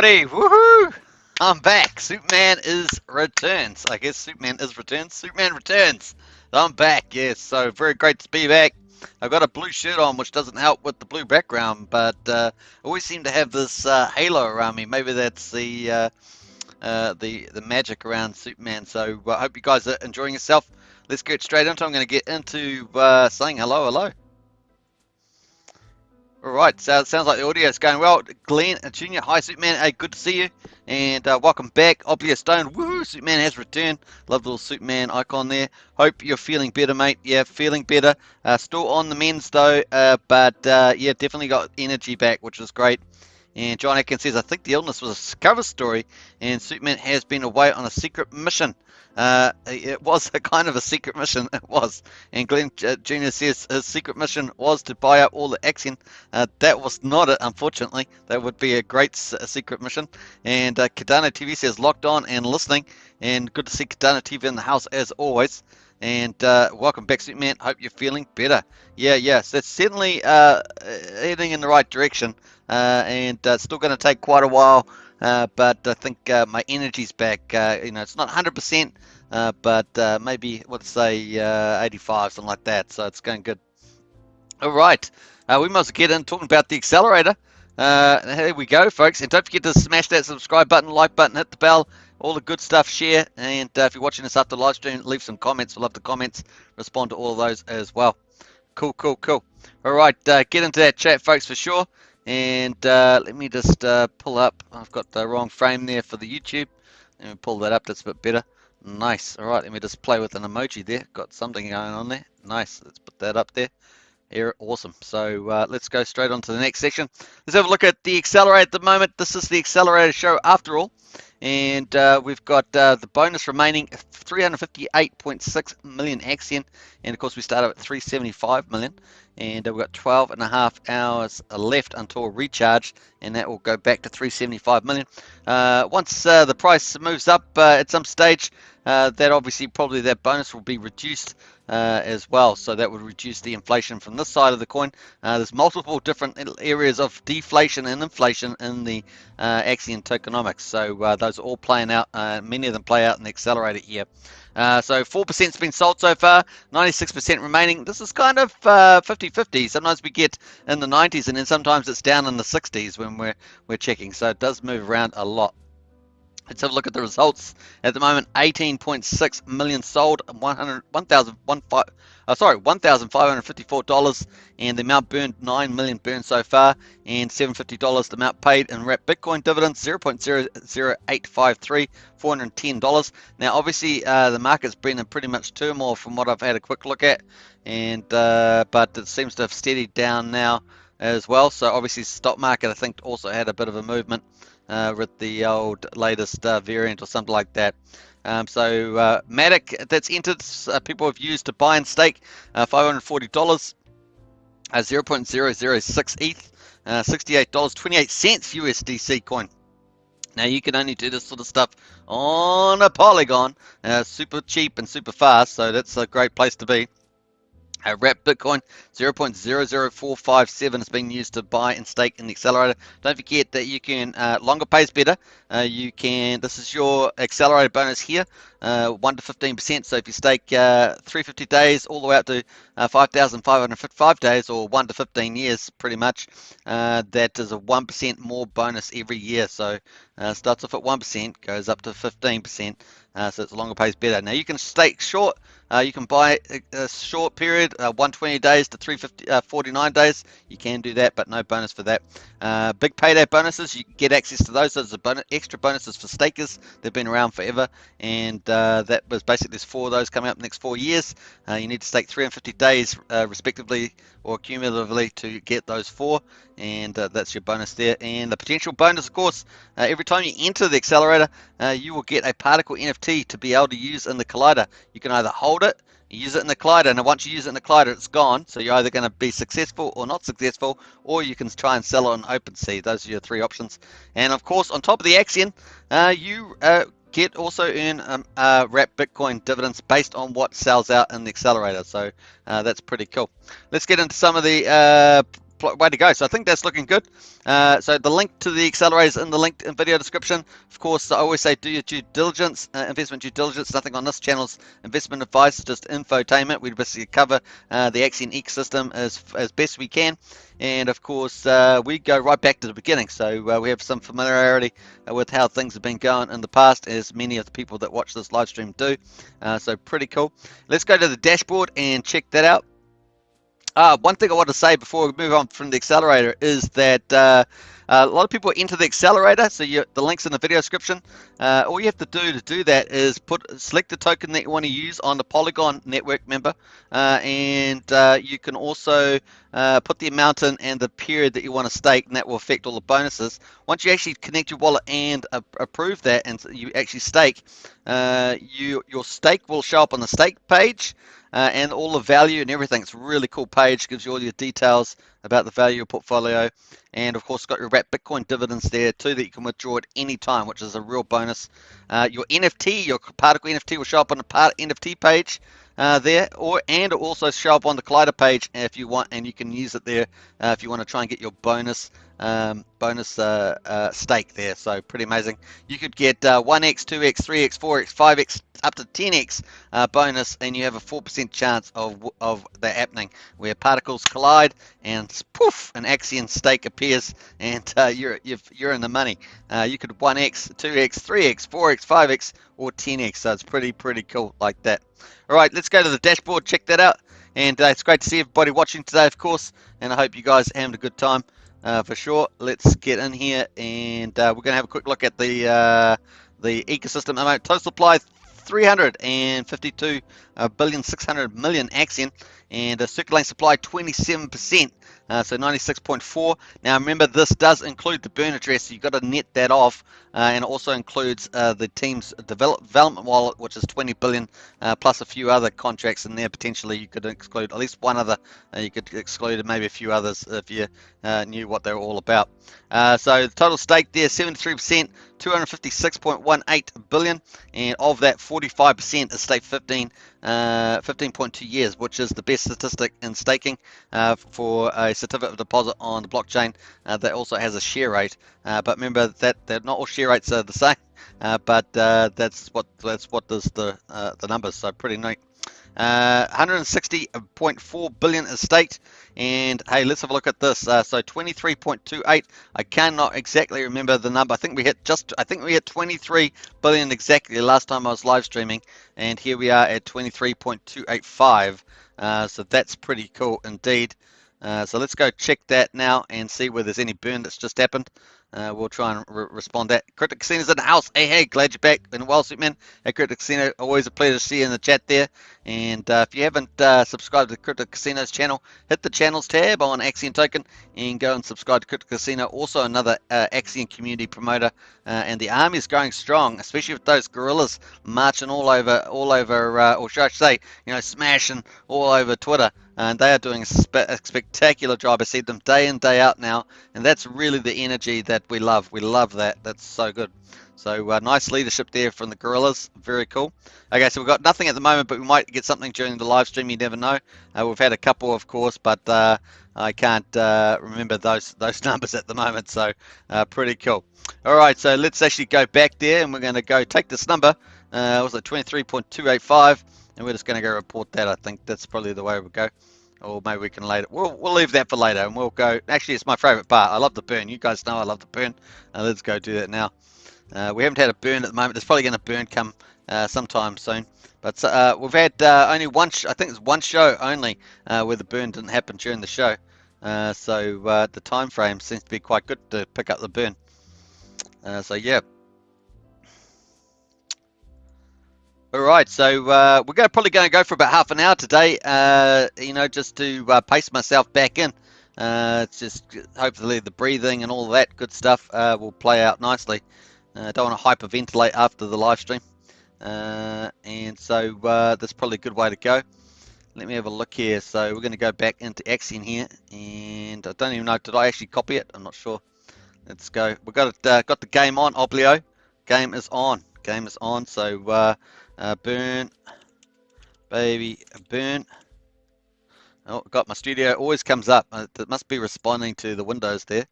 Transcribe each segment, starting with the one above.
everybody. Woohoo! I'm back. Superman is returns. I guess Superman is returns. Superman returns. I'm back. Yes, so very great to be back. I've got a blue shirt on, which doesn't help with the blue background, but I always seem to have this halo around me. Maybe that's the magic around Superman. So I hope you guys are enjoying yourself. Let's get straight into it. I'm going to get into saying hello. All right, so it sounds like the audio is going well. Glenn Jr., hi Superman, hey, good to see you, and welcome back. Obvious Stone, woohoo, Superman has returned. Love the little Superman icon there. Hope you're feeling better, mate. Yeah, feeling better. Still on the mends though, but yeah, definitely got energy back, which is great. And John Atkins says, I think the illness was a cover story, and Superman has been away on a secret mission. It was a kind of a secret mission, it was. And Glenn Jr. says his secret mission was to buy up all the Axion. That was not it, unfortunately. That would be a great secret mission. And Cardano TV says, locked on and listening. And good to see Cardano TV in the house as always. And welcome back, Superman. Hope you're feeling better. Yes, that's certainly heading in the right direction. And still going to take quite a while. But I think my energy's back. It's not 100%, but maybe let's say 85, something like that. So it's going good. All right, we must get in talking about the accelerator. Here we go, folks. And don't forget to smash that subscribe button, like button, hit the bell, all the good stuff. Share, and if you're watching this after live stream, leave some comments. We'll love the comments. Respond to all of those as well. Cool. All right, get into that chat, folks, for sure. And let me just pull up. I've got the wrong frame there for the YouTube. Let me pull that up. That's a bit better. Nice. All right, let me just play with an emoji there. Got something going on there. Nice. Let's put that up there. Here, awesome. So let's go straight on to the next section. Let's have a look at the accelerator at the moment. This is the accelerator show after all. And we've got the bonus remaining 358.6 million Axion. And of course, we started at 375 million. And we've got 12.5 hours left until recharge. And that will go back to 375 million. Once the price moves up at some stage, that obviously probably that bonus will be reduced as well, so that would reduce the inflation from this side of the coin. There's multiple different areas of deflation and inflation in the Axion tokenomics, so those are all playing out. Many of them play out in the accelerator here. So 4% has been sold so far, 96% remaining. This is kind of 50-50. Sometimes we get in the 90s, and then sometimes it's down in the 60s when we're checking. So it does move around a lot. Let's have a look at the results. At the moment, 18.6 million sold, $1,554, and the amount burned, 9 million burned so far, and $750 the amount paid in wrapped Bitcoin dividends, 0.00853, $410. Now, obviously, the market's been in pretty much turmoil from what I've had a quick look at, and but it seems to have steadied down now as well. So obviously, the stock market, I think, also had a bit of a movement. With the old latest variant or something like that. So Matic that's entered, people have used to buy and stake $540, 0.006 ETH, $68.28 USDC coin. Now you can only do this sort of stuff on a Polygon, super cheap and super fast, so that's a great place to be. Wrapped Bitcoin 0.00457 is being used to buy and stake in the accelerator. Don't forget that you can longer pays better. This is your accelerator bonus here, 1 to 15%. So if you stake 350 days all the way up to 5,555 days, or 1 to 15 years, pretty much, that is a 1% more bonus every year. So starts off at 1%, goes up to 15%. So it's longer pays better. Now you can stake short. You can buy a short period, 120 days to 349 days. You can do that, but no bonus for that. Big payday bonuses, you get access to those. Those are extra bonuses for stakers. They've been around forever, and that was basically there's 4 of those coming up in the next 4 years. You need to stake 350 days respectively or cumulatively to get those 4, and that's your bonus there. And the potential bonus, of course, every time you enter the accelerator, you will get a particle NFT to be able to use in the collider. You can either hold it, use it in the collider, and once you use it in the collider, it's gone. So you're either going to be successful or not successful, or you can try and sell it on OpenSea. Those are your 3 options. And of course, on top of the Axion, you get also earn wrapped Bitcoin dividends based on what sells out in the accelerator. So that's pretty cool. Let's get into some of the way to go. So I think that's looking good. So the link to the accelerator is in the link in video description. Of course, I always say do your due diligence, investment due diligence. Nothing on this channel's investment advice, just infotainment. We basically cover the Axion ecosystem as best we can. And of course, we go right back to the beginning. So we have some familiarity with how things have been going in the past, as many of the people that watch this live stream do. So pretty cool. Let's go to the dashboard and check that out. One thing I want to say before we move on from the accelerator is that a lot of people enter the accelerator, so the link's in the video description. All you have to do that is select the token that you want to use on the Polygon network member, and you can also put the amount in and the period that you want to stake, and that will affect all the bonuses. Once you actually connect your wallet and approve that, and you actually stake, your stake will show up on the stake page. And all the value and everything. It's a really cool page, gives you all your details about the value of your portfolio, and of course got your wrapped Bitcoin dividends there too that you can withdraw at any time, which is a real bonus. Your NFT, your particle NFT, will show up on the NFT page there, and also show up on the Collider page if you want, and you can use it there if you want to try and get your bonus stake there. So pretty amazing. You could get 1x, 2x, 3x, 4x, 5x, up to 10x bonus, and you have a 4% chance of that happening, where particles collide and poof, an Axion stake appears, and you're in the money. You could 1x, 2x, 3x, 4x, 5x, or 10x. So it's pretty cool like that. All right, let's go to the dashboard, check that out. And it's great to see everybody watching today, of course, and I hope you guys are having a good time for sure. Let's get in here, and we're going to have a quick look at the ecosystem. Total supply 352 billion 600 million Axion, and circulating supply 27%, so 96.4. Now remember, this does include the burn address, so you've got to net that off, and it also includes the team's development wallet, which is 20 billion, plus a few other contracts in there. Potentially you could exclude at least one other, you could exclude maybe a few others if you knew what they were all about. So the total stake there, 73%, 256.18 billion, and of that 45% is staked 15.2 years, which is the best statistic in staking for a certificate of deposit on the blockchain that also has a share rate. But remember that not all share rates are the same, but that's what does the numbers. So pretty neat. 160.4 billion is staked, and hey, let's have a look at this. So 23.28. I cannot exactly remember the number. I think we hit 23 billion exactly last time I was live streaming, and here we are at 23.285. So that's pretty cool indeed. So let's go check that now and see where there's any burn that's just happened. We'll try and respond to that. Crypto Casino's in the house. Hey, glad you're back. Been a while, Superman. Hey, Crypto Casino, always a pleasure to see you in the chat there. And if you haven't subscribed to Crypto Casino's channel, hit the channels tab on Axion Token and go and subscribe to Crypto Casino. Also another Axion community promoter, and the army is going strong, especially with those gorillas marching all over, or should I say, smashing all over Twitter. And they are doing a spectacular job. I see them day in, day out now, and that's really the energy that we love. We love that. That's so good. So nice leadership there from the gorillas. Very cool. Okay, so we've got nothing at the moment, but we might get something during the live stream. You never know. We've had a couple, of course, but I can't remember those numbers at the moment. So pretty cool. All right, so let's actually go back there, and we're going to go take this number. Was it 23.285? And we're just going to go report that. I think that's probably the way we'll go. Or maybe we can later. We'll leave that for later, and we'll go. Actually, it's my favorite part. I love the burn. You guys know I love the burn. Let's go do that now. We haven't had a burn at the moment. There's probably going to burn come sometime soon. But we've had only one. I think it's one show only where the burn didn't happen during the show. So the time frame seems to be quite good to pick up the burn. So yeah. All right, so we're probably going to go for about half an hour today, just to pace myself back in. It's just hopefully the breathing and all that good stuff will play out nicely. Don't want to hyperventilate after the live stream. And so that's probably a good way to go. Let me have a look here. So we're going to go back into Axion here, and I don't even know, did I actually copy it? I'm not sure. Let's go. We've got the game on, Oblio. Game is on. So burn, baby, burn. Oh, got my studio. Always comes up. It must be responding to the windows there.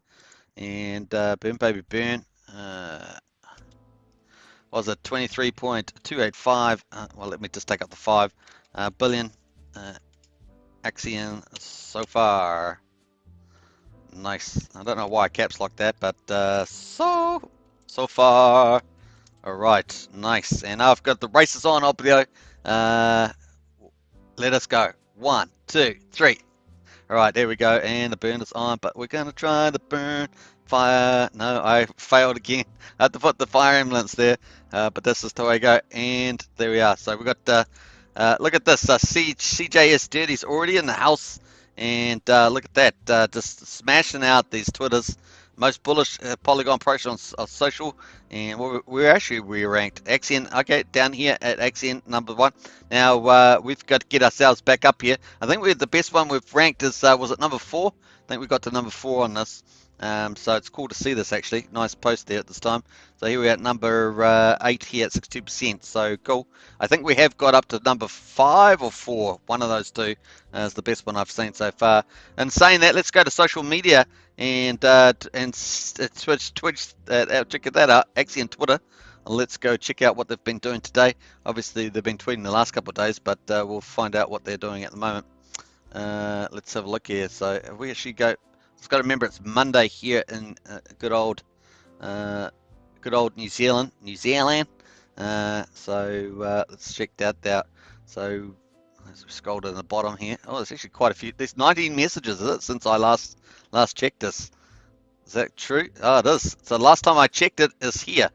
And burn, baby, burn. Was it 23.285? Well, let me just take up the 5 billion Axion so far. Nice. I don't know why caps like that, but so far. All right, nice. And now I've got the races on, Oblio. Let us go. 1, 2, 3. All right, there we go. And the burn is on, but we're gonna try the burn. Fire. No, I failed again. I had to put the fire ambulance there, but this is the way I go. And there we are. So we got. Look at this. CJS Dirty's already in the house. And look at that, just smashing out these Twitters. Most bullish Polygon approach on social, and we're actually re-ranked. Axion, okay, down here at Axion number 1. Now we've got to get ourselves back up here. I think the best one we've ranked is was it number 4? I think we got to number 4 on this. So it's cool to see this actually. Nice post there at this time. So here we are at number 8 here at 62%. So cool. I think we have got up to number 5 or 4. One of those two is the best one I've seen so far. And saying that, let's go to social media and Twitch. Check that out. Axion Twitter. Let's go check out what they've been doing today. Obviously they've been tweeting the last couple of days, but we'll find out what they're doing at the moment. Let's have a look here. So if we actually go. Let's got to remember it's Monday here in good old New Zealand. So let's check that out. So as we scroll to the bottom here, oh, there's actually quite a few. There's 19 messages, is it, since I last checked this? Is that true? Oh, it is. So last time I checked it is here.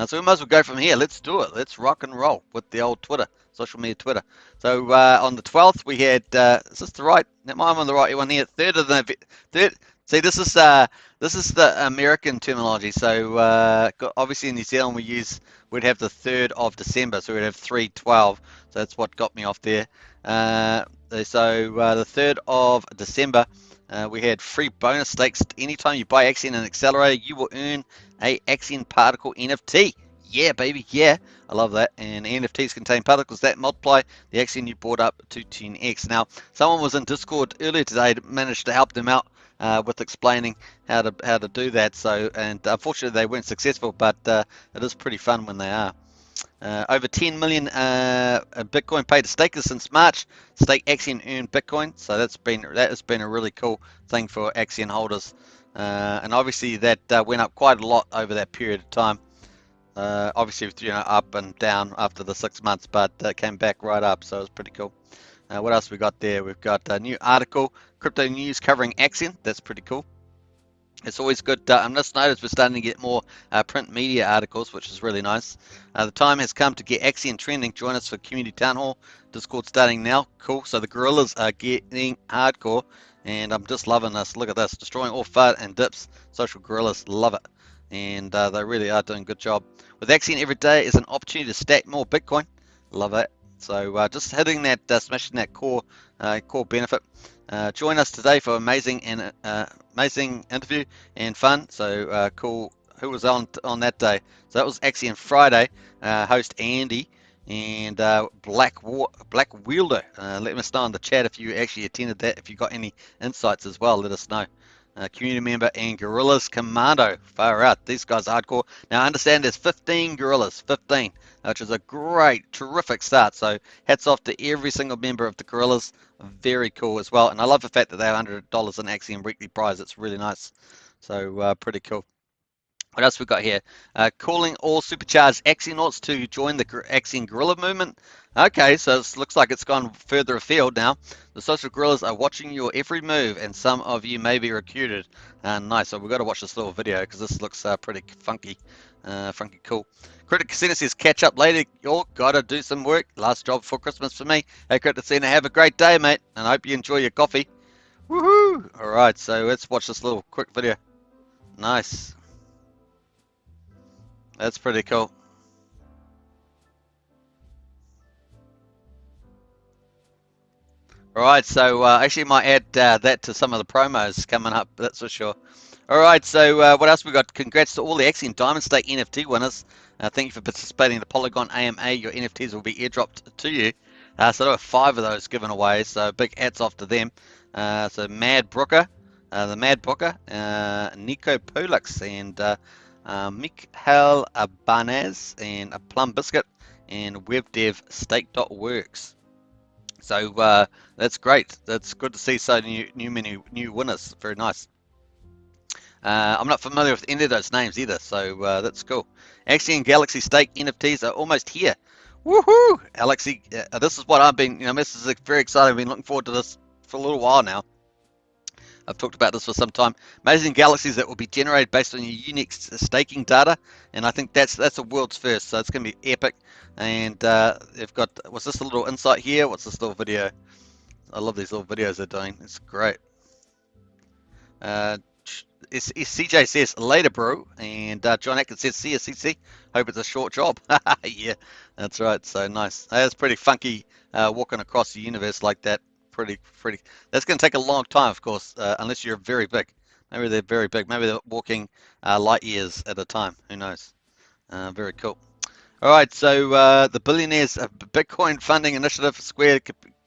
So we might as well go from here. Let's do it. Let's rock and roll with the old Twitter, social media Twitter. So on the 12th we had. Is this the right? Am I on the right one here? 3rd of the 3rd. See, this is the American terminology. So obviously in New Zealand we'd have the 3rd of December, so we'd have 3/12. So that's what got me off there. So the 3rd of December, we had free bonus stakes. Anytime you buy Axion and Accelerator, you will earn a Axion particle NFT. Yeah, baby, yeah. I love that. And NFTs contain particles that multiply the Axion you bought up to 10x. Now, someone was in Discord earlier today to manage to help them out with explaining how to do that. So, and unfortunately they weren't successful, but it is pretty fun when they are. Over 10 million Bitcoin paid to stakers since March. Stake Axion earn Bitcoin. So that has been a really cool thing for Axion holders. And obviously that went up quite a lot over that period of time. Obviously, up and down after the 6 months, but came back right up, so it was pretty cool. What else we got there? We've got a new article, crypto news covering Axion. That's pretty cool. It's always good. I'm just noticed we're starting to get more print media articles, which is really nice. The time has come to get Axion trending. Join us for Community Town Hall. Discord starting now. Cool. So the gorillas are getting hardcore, and I'm just loving this. Look at this. Destroying all FUD and dips. Social gorillas love it. And they really are doing a good job. With Axion, every day is an opportunity to stack more Bitcoin. Love it. So just hitting that, smashing that core benefit. Join us today for amazing interview and fun. So cool. Who was on that day? So that was Axion Friday. Host Andy and Black Wielder. Let us know in the chat if you actually attended that. If you got any insights as well, let us know. Community member and Gorillas Commando. Far out. These guys are hardcore. Now I understand there's 15 Gorillas. 15. Which is a great, terrific start. So hats off to every single member of the Gorillas. Very cool as well. And I love the fact that they have $100 in Axion weekly prize. It's really nice. So pretty cool. What else we got here? Calling all supercharged Axionauts to join the Axion Gorilla movement. Okay, so it looks like it's gone further afield now. The social gorillas are watching your every move, and some of you may be recruited. Nice. So we've got to watch this little video because this looks pretty funky, cool. Crypto Casino says catch up later. You'll gotta do some work. Last job before Christmas for me. Hey, Crypto Casino, have a great day, mate, and I hope you enjoy your coffee. Woohoo! All right, so let's watch this little quick video. Nice. That's pretty cool. All right, so actually might add that to some of the promos coming up, that's for sure. All right, so what else we got? Congrats to all the Axion Diamond Stake NFT winners. Thank you for participating in the Polygon AMA. Your NFTs will be airdropped to you. So there were 5 of those given away, so big hats off to them. So Mad Brooker, the Mad Brooker, Nico Polix, and Mikhail Abanaz, and a Plum Biscuit, and WebDev Stake.works. So that's great. That's good to see so many new winners. Very nice. I'm not familiar with any of those names either, so that's cool. Axion Galaxy Stake NFTs are almost here. Woohoo! Galaxy, this is what I've been, this is very exciting. I've been looking forward to this for a little while now. I've talked about this for some time. Amazing galaxies that will be generated based on your unique staking data, and I think that's the world's first. So it's going to be epic. And they've got, what's this little insight here? What's this little video? I love these little videos they're doing. It's great. CJ says later, bro, and John Atkins says see you, CC. Hope it's a short job. Yeah, that's right. So nice. That's pretty funky walking across the universe like that. Pretty. That's going to take a long time, of course, unless you're very big. Maybe they're very big. Maybe they're walking light years at a time. Who knows? Very cool. All right. So the Billionaires Bitcoin Funding Initiative, Square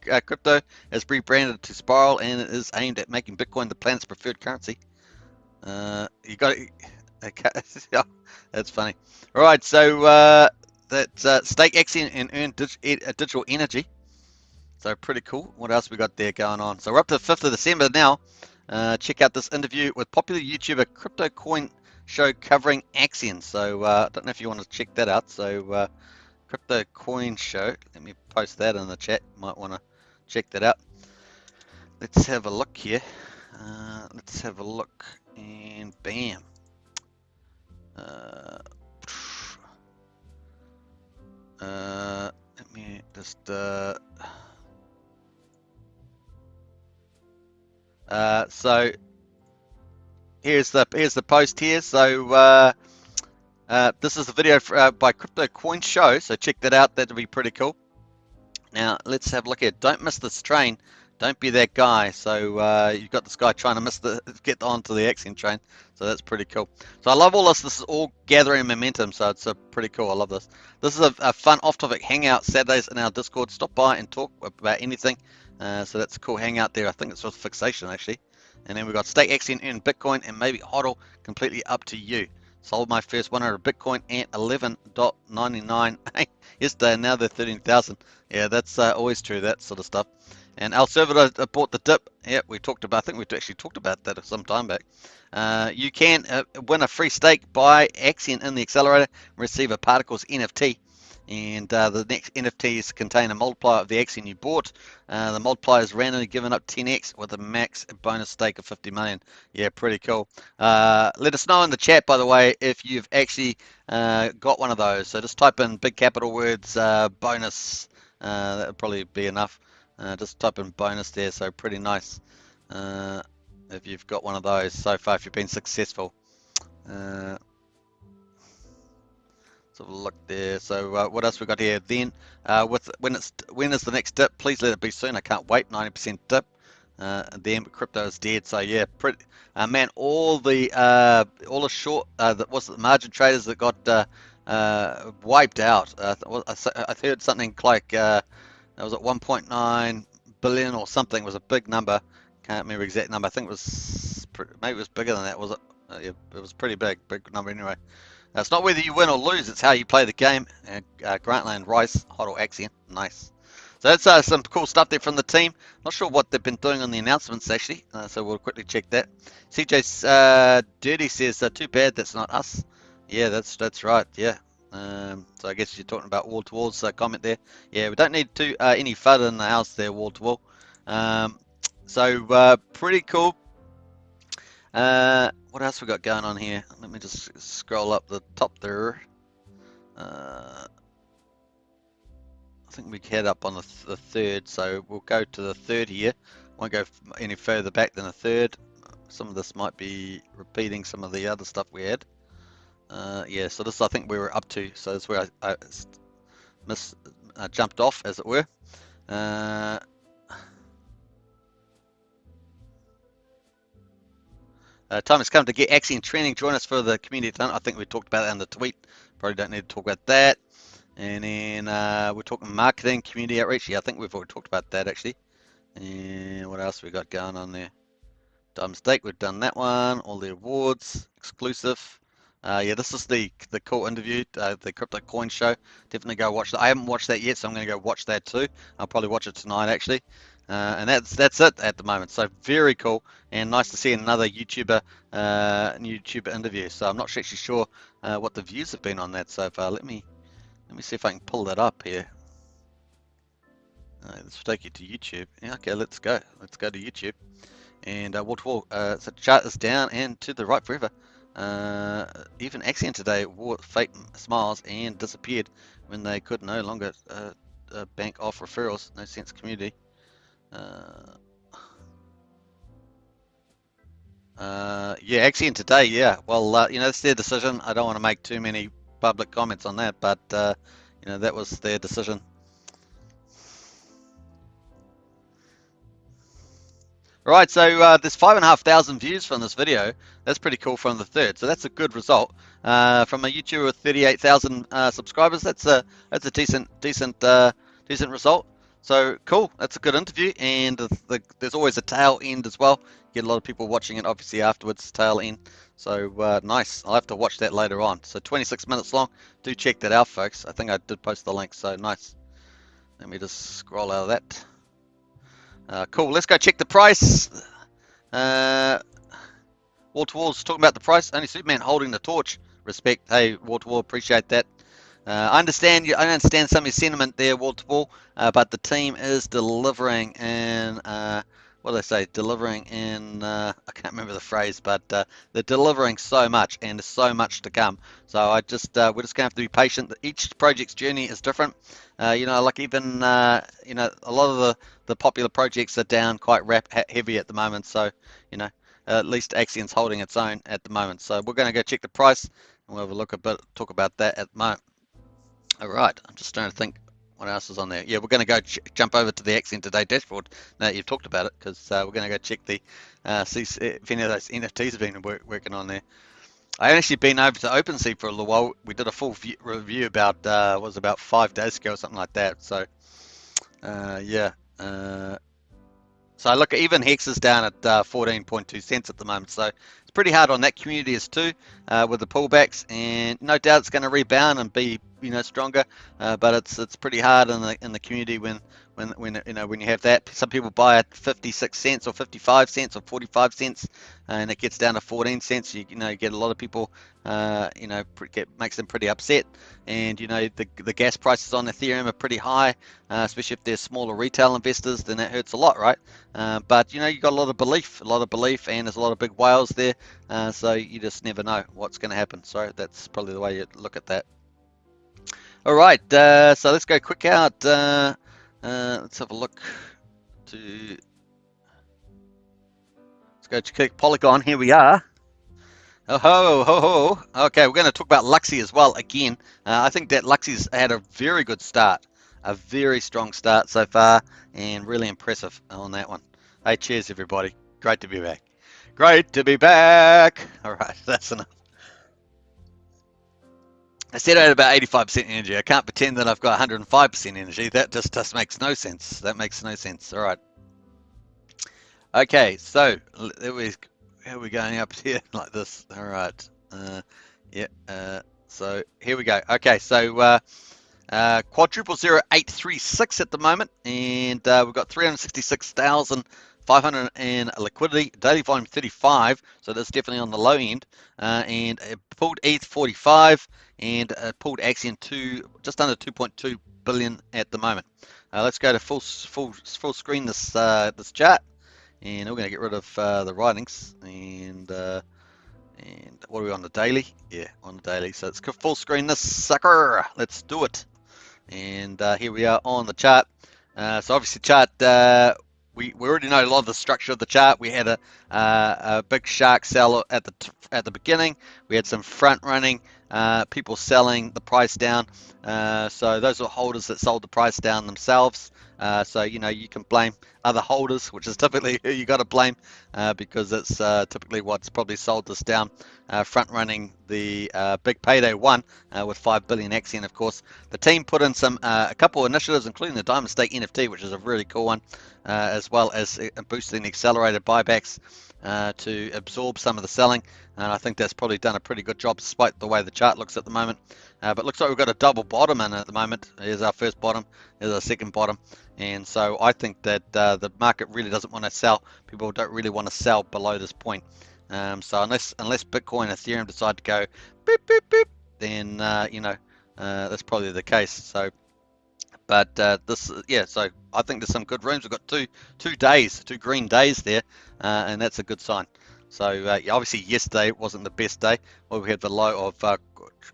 Crypto, has rebranded to Spiral, and it is aimed at making Bitcoin the planet's preferred currency. You got it. Okay. That's funny. All right. So that's stake Axion and earn digital energy. So pretty cool. What else we got there going on? So we're up to the 5th of December now. Check out this interview with popular YouTuber Crypto Coin Show covering Axion. So I don't know if you want to check that out. So Crypto Coin Show. Let me post that in the chat. Might want to check that out. Let's have a look here. Let's have a look, and bam. Let me just. So here's the post here. So this is the video by Crypto Coin Show. So check that out. That'll be pretty cool. Now let's have a look at. Don't miss this train. Don't be that guy. So you've got this guy trying to get onto the Axion train. So that's pretty cool. So I love all this. This is all gathering momentum. So it's pretty cool. I love this. This is a fun off-topic hangout Saturdays in our Discord. Stop by and talk about anything. So that's a cool hangout there. I think it's with Fixation actually. And then we've got Stake Axion in Bitcoin and maybe HODL. Completely up to you. Sold my first 100 Bitcoin at 11.99 yesterday, and now they're 13,000. Yeah, that's always true. That sort of stuff. And El Salvador bought the dip. Yeah, we talked about. I think we actually talked about that some time back. You can win a free stake, buy Axion in the accelerator, and receive a Particles NFT. And the next NFTs contain a multiplier of the Axion you bought. The multiplier is randomly given up 10x with a max bonus stake of 50 million. Yeah, pretty cool. Let us know in the chat, by the way, if you've actually got one of those. So just type in big capital words bonus. That would probably be enough. Just type in bonus there. So pretty nice. If you've got one of those so far, if you've been successful. So look there. So what else we got here? Then when is the next dip? Please let it be soon. I can't wait. 90% dip. And then crypto is dead. So yeah, pretty man. All the short that was the margin traders that got wiped out. I heard something like it was at 1.9 billion or something. It was a big number. Can't remember the exact number. I think it was maybe it was bigger than that. Was it? Yeah, it was pretty big number anyway. It's not whether you win or lose, it's how you play the game. Grantland, Rice, HODL, Axion, nice. So that's some cool stuff there from the team. Not sure what they've been doing on the announcements actually, so we'll quickly check that. CJ Dirty says, too bad that's not us. Yeah, that's right, yeah. So I guess you're talking about wall-to-wall, so comment there. Yeah, we don't need any FUD in the house there, wall-to-wall. So pretty cool. What else we got going on here? Let me just scroll up the top there. I think we head up on the 3rd, so we'll go to the 3rd here. Won't go any further back than the 3rd. Some of this might be repeating some of the other stuff we had. Yeah, so this I think we were up to. So that's where I jumped off, as it were. Time has come to get Axion training. Join us for the community. I think we talked about that in the tweet. Probably don't need to talk about that. And then we're talking marketing, community outreach. Yeah, I think we've already talked about that actually. And what else we got going on there? Diamond Stake, we've done that one. All the awards, exclusive. Yeah, this is the cool interview, the Crypto Coin Show. Definitely go watch that. I haven't watched that yet, so I'm going to go watch that too. I'll probably watch it tonight actually. And that's it at the moment. So very cool and nice to see another YouTuber interview. So I'm not actually sure what the views have been on that so far. Let me see if I can pull that up here. This will take you to YouTube. Yeah, okay, let's go. Let's go to YouTube. And wall-to-wall, so the chart is down and to the right forever. Even Axion today wore fake smiles and disappeared when they could no longer bank off referrals. No sense community. Yeah, Axion today, yeah. Well, you know, it's their decision. I don't want to make too many public comments on that, but you know, that was their decision. Right, so there's 5,500 views from this video. That's pretty cool from the third. So that's a good result from a YouTuber with 38,000 subscribers. That's a decent result. So cool. That's a good interview, and there's always a tail end as well. Get a lot of people watching it obviously afterwards. Tail end. So nice. I'll have to watch that later on. So 26 minutes long. Do check that out, folks. I think I did post the link. So nice. Let me just scroll out of that. Cool, let's go check the price. Wall to Wall's talking about the price. Only Superman holding the torch. Respect. Hey, Wall to Wall, appreciate that. I understand some of your sentiment there, Wall to Wall, but the team is delivering in what do they say? Delivering in I can't remember the phrase, but they're delivering so much, and there's so much to come. So we're just gonna have to be patient. Each project's journey is different. You know, like even you know, a lot of the popular projects are down quite heavy at the moment. So you know, at least Axion's holding its own at the moment. So we're going to go check the price, and we'll have a look talk about that at the moment. All right, I'm just trying to think what else is on there. Yeah, we're going to go jump over to the Axion Today dashboard now that you've talked about it, because we're going to go check the see if any of those NFTs have been working on there. I actually been over to OpenSea for a little while. We did a full review about was about 5 days ago or something like that. So yeah. So look, even Hex is down at 14.2 cents at the moment. So it's pretty hard on that community as too, with the pullbacks, and no doubt it's going to rebound and be, you know, stronger. But it's pretty hard in the community when you know, when you have that. Some people buy at 56 cents or 55 cents or 45 cents, and it gets down to 14 cents. You know, you get a lot of people, you know, makes them pretty upset. And you know, the gas prices on Ethereum are pretty high, especially if they're smaller retail investors. Then that hurts a lot, right? But you know, you got a lot of belief, and there's a lot of big whales there. So you just never know what's going to happen. So that's probably the way you look at that. All right, so let's go quick out. Let's have a look to. Let's go check Polygon. Here we are. Oh ho ho ho. Okay, we're going to talk about Luxy as well again. I think that Luxy's had a very good start, a very strong start so far, and really impressive on that one. Hey, cheers everybody. Great to be back. Great to be back. All right, that's enough. I said I had about 85% energy. I can't pretend that I've got 105% energy. That just makes no sense. That makes no sense. All right. Okay, so how are we going up here like this? All right. Yeah. So here we go. Okay, so quadruple 0836 at the moment, and we've got 366,500 in liquidity. Daily volume 35, so that's definitely on the low end. And it pulled ETH 45, and pulled Axion to just under 2.2 billion at the moment. Let's go to full screen this chart, and we're going to get rid of the writings. And what are we on the daily? Yeah, on the daily. So let's full screen this sucker. Let's do it. And here we are on the chart. So obviously chart, we already know a lot of the structure of the chart. We had a big shark sell at the beginning. We had some front running people selling the price down. So those are holders that sold the price down themselves. So you can blame other holders, which is typically who you got to blame, because it's typically what's probably sold this down, front running the big payday one with 5 billion Axion. Of course, the team put in a couple of initiatives, including the Diamond Stake NFT, which is a really cool one, as well as boosting accelerated buybacks to absorb some of the selling. And I think that's probably done a pretty good job despite the way the chart looks at the moment. But looks like we've got a double bottom in at the moment. Here's our first bottom, here's our second bottom. And so I think that the market really doesn't want to sell. People don't really want to sell below this point. So unless Bitcoin, Ethereum decide to go beep, beep, beep, then, that's probably the case. So, but so I think there's some good rooms. We've got two green days there, and that's a good sign. So obviously yesterday wasn't the best day. Well, we had the low of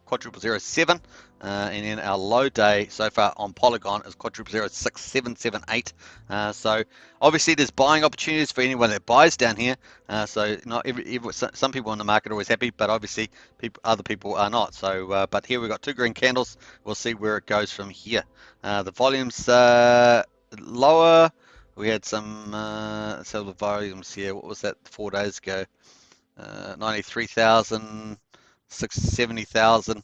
quadruple 07, and then our low day so far on Polygon is quadruple 06778. So obviously there's buying opportunities for anyone that buys down here. So not some people in the market are always happy, but obviously other people are not. So but here we've got two green candles. We'll see where it goes from here. The volume's lower. We had some the volumes here. What was that 4 days ago? 93,000, 70,000.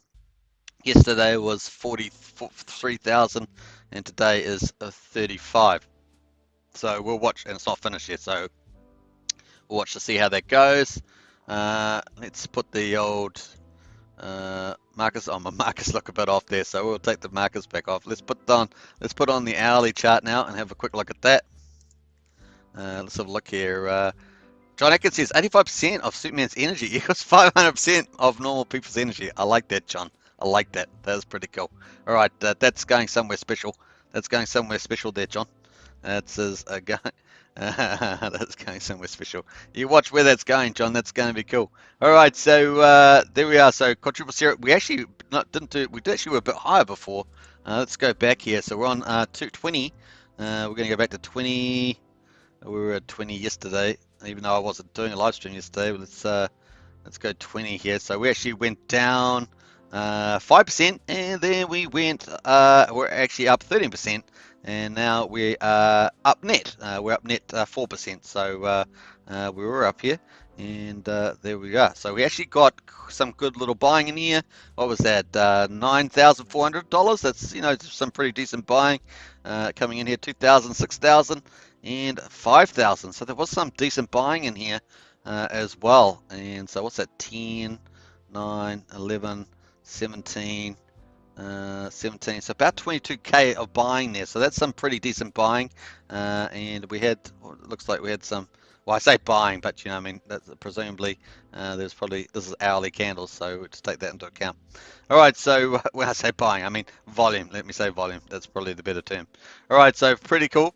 Yesterday was 43,000, and today is 35. So we'll watch, and it's not finished yet. So we'll watch to see how that goes. Let's put the old markers on. My markers look a bit off there, so we'll take the markers back off. Let's put on the hourly chart now and have a quick look at that. Let's have a look here. John Atkins says 85% of Superman's energy equals 500% of normal people's energy. I like that, John. I like that. That is pretty cool. All right, that's going somewhere special. That's going somewhere special there, John. That's going. That's going somewhere special. You watch where that's going, John. That's going to be cool. All right, so there we are. So quadruple zero. We actually We did actually were a bit higher before. Let's go back here. So we're on 220. We're going to go back to 20. We were at 20 yesterday, even though I wasn't doing a live stream yesterday. Let's go 20 here. So we actually went down 5%, and then we went. We're actually up 13%, and now we are up net. We're up net 4%. So we were up here, and there we are. So we actually got some good little buying in here. What was that? $9,400. That's some pretty decent buying coming in here. 2,000, 6,000. And 5,000. So there was some decent buying in here as well. And so what's that? 10, 9, 11, 17, 17. So about 22k of buying there. So that's some pretty decent buying. And we had, it looks like we had some. Well, I say buying, but I mean, that's presumably there's probably, this is hourly candles, so we'll just take that into account. All right, so when I say buying, I mean volume. Let me say volume. That's probably the better term. All right, so pretty cool.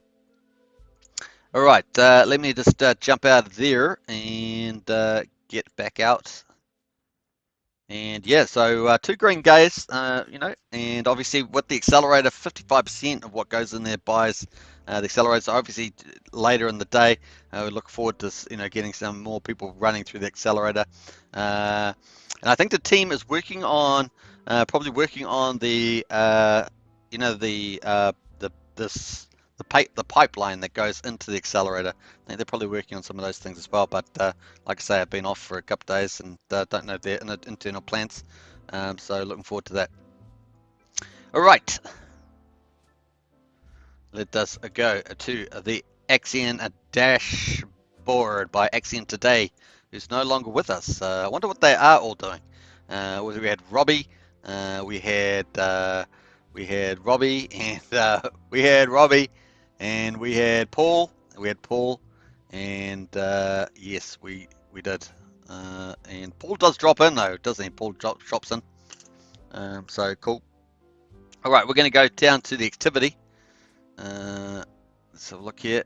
All right, let me just jump out of there and get back out. And yeah, so two green guys, and obviously with the accelerator, 55% of what goes in there buys the accelerator. So obviously later in the day, we look forward to getting some more people running through the accelerator. And I think the team is working on probably working on the the pipeline that goes into the accelerator. I think they're probably working on some of those things as well. But like I say, I've been off for a couple of days and don't know their internal plans. So looking forward to that. All right. Let us go to the Axion dashboard by Axion Today, who's no longer with us. I wonder what they are all doing. We had Robbie. We had Robbie, and we had Robbie, and we had Paul. We had Paul, and yes, we did. And Paul does drop in though, doesn't he? Paul drops in. So cool. All right, we're going to go down to the activity. Let's have a look here.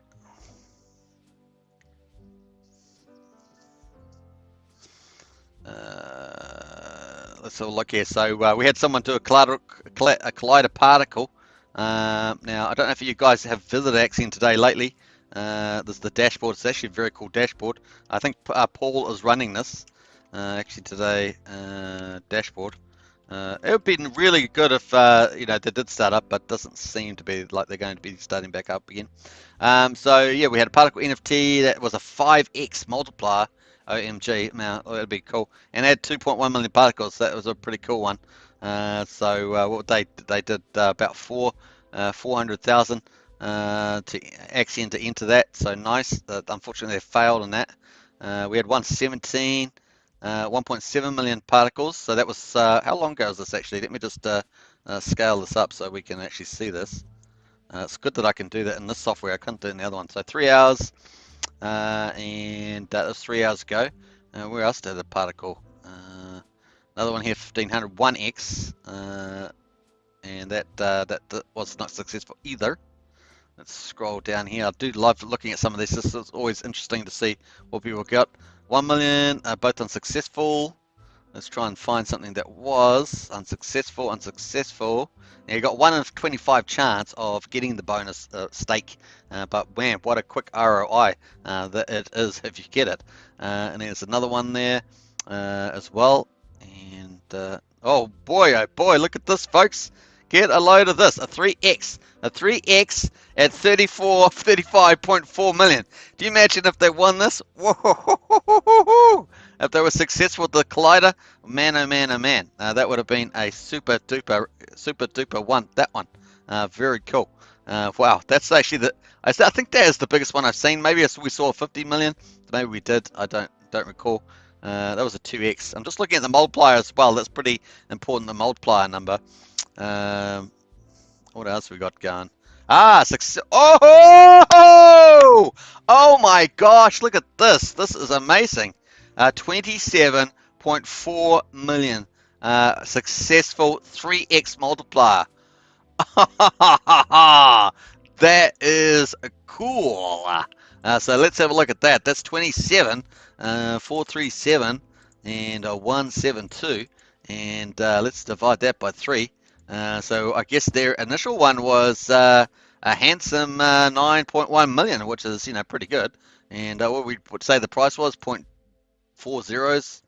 Let's have a look here. So we had someone do a collider particle. Now, I don't know if you guys have visited Axion Today lately. This is the dashboard. It's actually a very cool dashboard. I think Paul is running this. Actually Today dashboard. It would be really good if you know, they did start up, but doesn't seem to be like they're going to be starting back up again. So yeah, we had a particle NFT that was a 5x multiplier. OMG, man, oh, that'd be cool. And it had 2.1 million particles. That was a pretty cool one. What they did about 400,000 to Axion to enter that. So nice. Unfortunately, they failed on that. We had 117. 1.7 million particles. So that was, how long ago was this actually? Let me just scale this up so we can actually see this. It's good that I can do that in this software. I couldn't do it in the other one. So 3 hours, and that was 3 hours ago. Where else did a particle? Another one here, 1500 1x, and that was not successful either. Let's scroll down here. I do love looking at some of this. This is always interesting to see what people got. 1 million, both unsuccessful. Let's try and find something that was unsuccessful. Now you got 1 in 25 chance of getting the bonus stake, but man, what a quick ROI that it is if you get it. And there's another one there as well. And oh boy, look at this, folks. Get a load of this, a 3x at 35.4 million. Do you imagine if they won this? Whoa, if they were successful with the collider, man, oh man, oh man, that would have been a super duper one. That one, very cool. Wow, that's actually I think that is the biggest one I've seen. Maybe we saw 50 million. Maybe we did. I don't recall. That was a 2x. I'm just looking at the multiplier as well. That's pretty important, the multiplier number. What else we got going? Success. Oh my gosh, look at this. This is amazing. 27.4 million. Successful 3x multiplier. That is cool. So let's have a look at that. That's 27, 437, and 172. And let's divide that by 3. So I guess their initial one was a handsome 9.1 million, which is, you know, pretty good. And what we would say the price was 0.40s.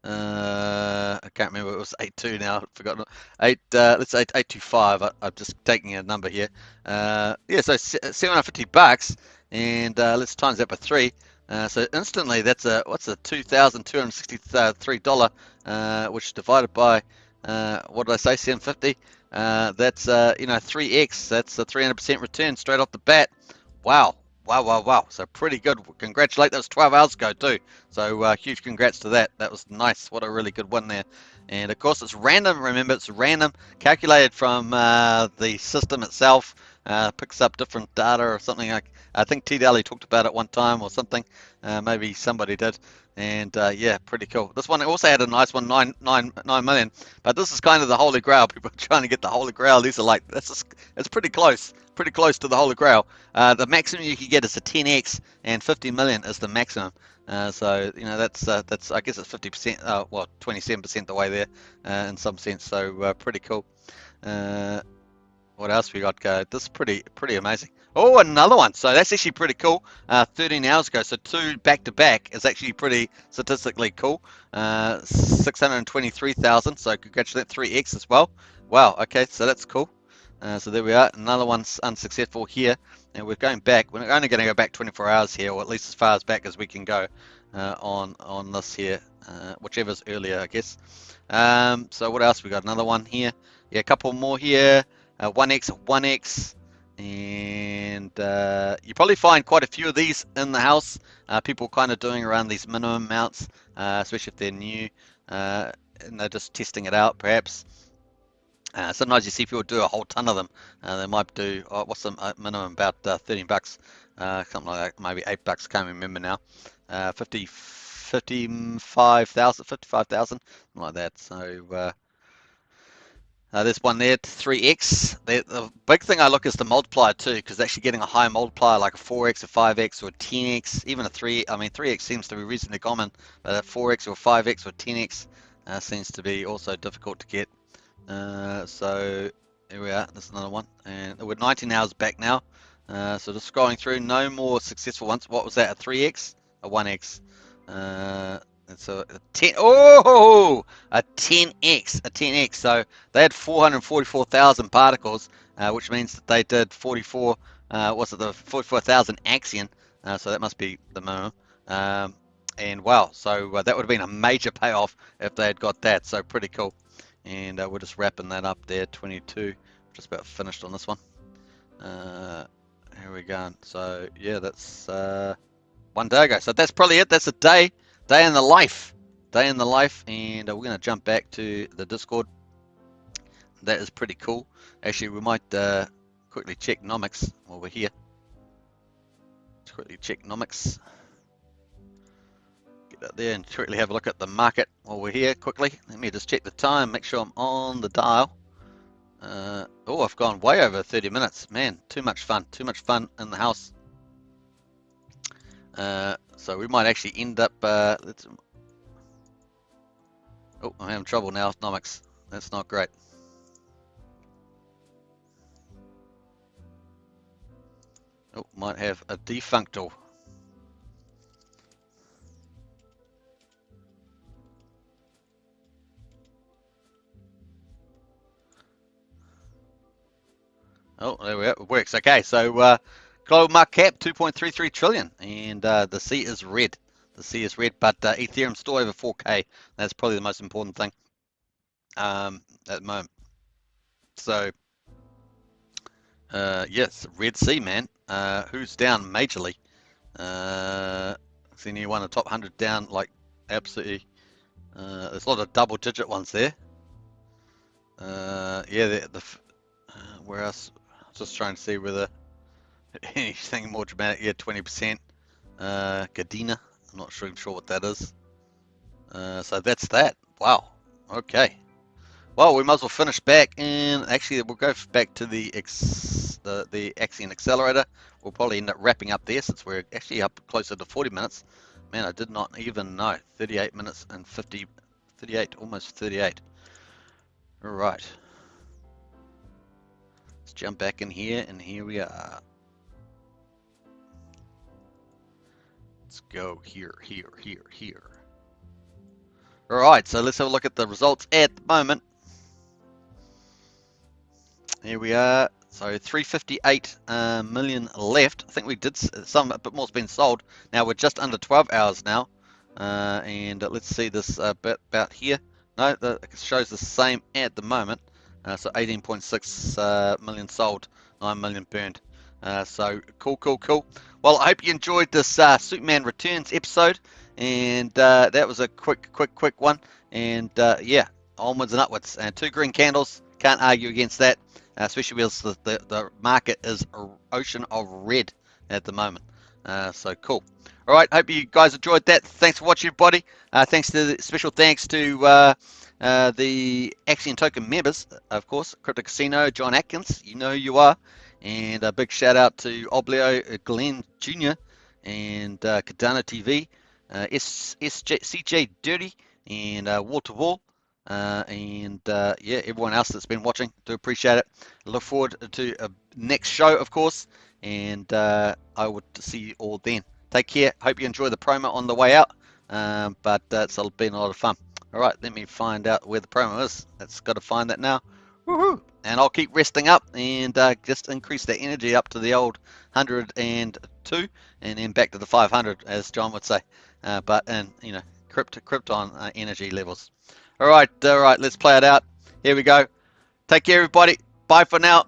I can't remember. It was 82 now. I've forgotten. Let's say 825. I'm just taking a number here. Yeah, so $750, and let's times that by 3. So instantly, that's what's a $2,263, which divided by what did I say? 750. That's you know, 3x. That's a 300% return straight off the bat. Wow. So pretty good. Congratulate. That was 12 hours ago too. So huge congrats to that. That was nice. What a really good one there. And of course it's random. Remember, it's random, calculated from the system itself. Picks up different data or something. Like, I think T Daly talked about it one time or something. Maybe somebody did. And yeah, pretty cool. This one also had a nice one, 9 million. But this is kind of the holy grail. People are trying to get the holy grail. These are like, it's pretty close to the holy grail. The maximum you can get is a 10x, and 50 million is the maximum. So you know, that's I guess it's 50%, well, 27% the way there in some sense. So pretty cool. What else we got go? This is pretty amazing. Oh, another one. So that's actually pretty cool. 13 hours ago. So 2 back to back is actually pretty statistically cool. 623,000. So congratulate 3x as well. Wow. Okay. So that's cool. So there we are. Another one's unsuccessful here. And we're going back. We're only going to go back 24 hours here, or at least as far as back as we can go on this here. Whichever's earlier, I guess. So what else we got? Another one here. Yeah, a couple more here. 1x, and you probably find quite a few of these in the house. People kind of doing around these minimum amounts, especially if they're new and they're just testing it out, perhaps. Sometimes you see people do a whole ton of them. They might do, what's the minimum, about $13, something like that, maybe $8, can't remember now. 55,000, something like that. So there's one there, 3x. The big thing I look is the multiplier too, because actually getting a high multiplier like a 4x, a 5x, or a 10x, even a 3. I mean, 3x seems to be reasonably common, but a 4x or 5x or 10x seems to be also difficult to get. So here we are. There's another one, and we're 19 hours back now. So just scrolling through, no more successful ones. What was that? A 3x, a 1x. It's a 10. Oh, a 10x, a 10x. So they had 444,000 particles, which means that they did 44. What's it? The 44,000 Axion. So that must be the minimum. And wow, so that would have been a major payoff if they had got that. So pretty cool. And we're just wrapping that up there. 22. Just about finished on this one. Here we go. So yeah, that's 1 day ago. So that's probably it. That's a day in the life. Day in the life. And we're going to jump back to the Discord. That is pretty cool. Actually, we might quickly check nomics while we're here. Let's quickly check nomics. Get out there and quickly have a look at the market while we're here quickly. Let me just check the time, make sure I'm on the dial. Oh, I've gone way over 30 minutes. Man, too much fun in the house. So we might actually end up, oh, I'm having trouble now with nomics. That's not great. Oh, might have a defunctal. Oh, there we go. It works. Okay, so global market cap 2.33 trillion, and the C is red. The C is red, but Ethereum still over 4K. That's probably the most important thing at the moment. So, yes, red C, man. Who's down majorly? Is anyone in the top 100 down like absolutely? There's a lot of double-digit ones there. Yeah, where else? Just trying to see whether anything more dramatic. Yeah, 20%. Gadina. I'm not sure what that is. So that's that. Wow. Okay. Well, we might as well finish back, and actually we'll go back to the Axion Accelerator. We'll probably end up wrapping up there since we're actually up closer to 40 minutes. Man, I did not even know. 38 minutes and 38, almost 38. All right. Let's jump back in here, and here we are. Let's go here. All right, so let's have a look at the results at the moment. Here we are. So 358 million left. I think we did some, a bit more's been sold. Now we're just under 12 hours now. And let's see this bit about here. No, it shows the same at the moment. So 18.6 million sold, 9 million burned. So cool. Well, I hope you enjoyed this Superman Returns episode, and that was a quick one. And yeah, onwards and upwards. And 2 green candles, can't argue against that, especially because the market is an ocean of red at the moment. So cool. All right, hope you guys enjoyed that. Thanks for watching, everybody. Special thanks to the Axion Token members, of course, Crypto Casino, John Atkins, you know who you are, and a big shout out to Oblio, Glenn Jr., and Cardano TV, CJ Dirty, and Walter Wall, and yeah, everyone else that's been watching. Do appreciate it. Look forward to a next show, of course, and I would see you all then. Take care. Hope you enjoy the promo on the way out, but it's been a lot of fun. All right, let me find out where the promo is. It's got to find that now. Woohoo! And I'll keep resting up and just increase the energy up to the old 102 and then back to the 500, as John would say. But in, you know, Krypton energy levels. All right, let's play it out. Here we go. Take care, everybody. Bye for now.